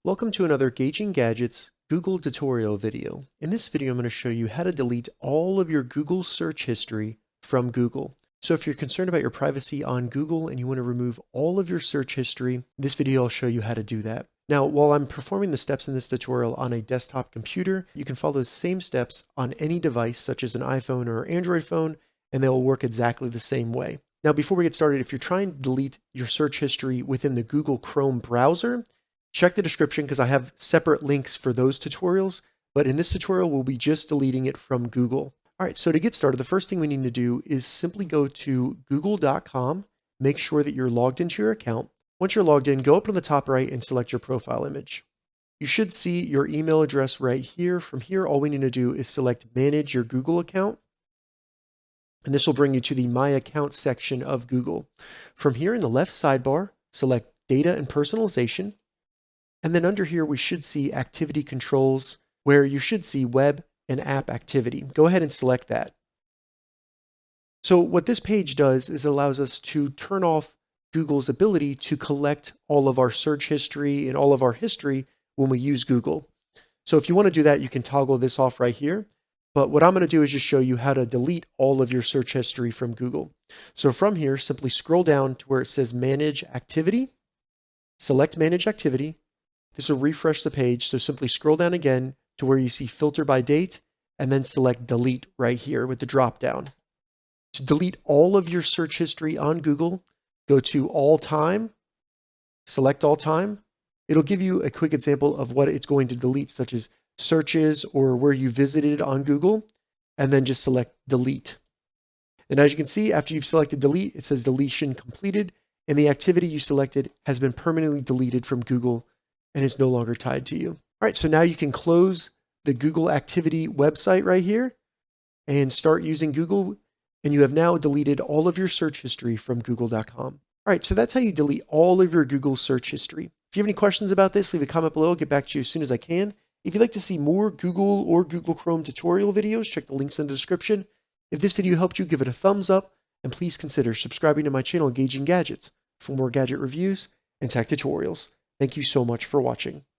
Welcome to another Gauging Gadgets Google tutorial video. In this video, I'm going to show you how to delete all of your Google search history from Google. So if you're concerned about your privacy on Google and you want to remove all of your search history, this video will show you how to do that. Now, while I'm performing the steps in this tutorial on a desktop computer, you can follow the same steps on any device such as an iPhone or Android phone, and they will work exactly the same way. Now, before we get started, if you're trying to delete your search history within the Google Chrome browser, check the description because I have separate links for those tutorials, but in this tutorial, we'll be just deleting it from Google. All right, so to get started, the first thing we need to do is simply go to google.com, make sure that you're logged into your account. Once you're logged in, go up to the top right and select your profile image. You should see your email address right here. From here, all we need to do is select Manage Your Google Account, and this will bring you to the My Account section of Google. From here in the left sidebar, select Data and Personalization. And then under here, we should see activity controls where you should see web and app activity. Go ahead and select that. So what this page does is it allows us to turn off Google's ability to collect all of our search history and all of our history when we use Google. So if you want to do that, you can toggle this off right here. But what I'm going to do is just show you how to delete all of your search history from Google. So from here, simply scroll down to where it says Manage Activity, select Manage Activity. This will refresh the page, so simply scroll down again to where you see Filter by Date, and then select Delete right here with the drop down. To delete all of your search history on Google, go to All Time, select All Time. It'll give you a quick example of what it's going to delete, such as searches or where you visited on Google, and then just select Delete. And as you can see, after you've selected Delete, it says Deletion Completed, and the activity you selected has been permanently deleted from Google and is no longer tied to you. All right, so now you can close the Google Activity website right here and start using Google, and you have now deleted all of your search history from google.com. All right, so that's how you delete all of your Google search history. If you have any questions about this, leave a comment below. I'll get back to you as soon as I can. If you'd like to see more Google or Google Chrome tutorial videos, check the links in the description. If this video helped you, give it a thumbs up, and please consider subscribing to my channel, Gauging Gadgets, for more gadget reviews and tech tutorials. Thank you so much for watching.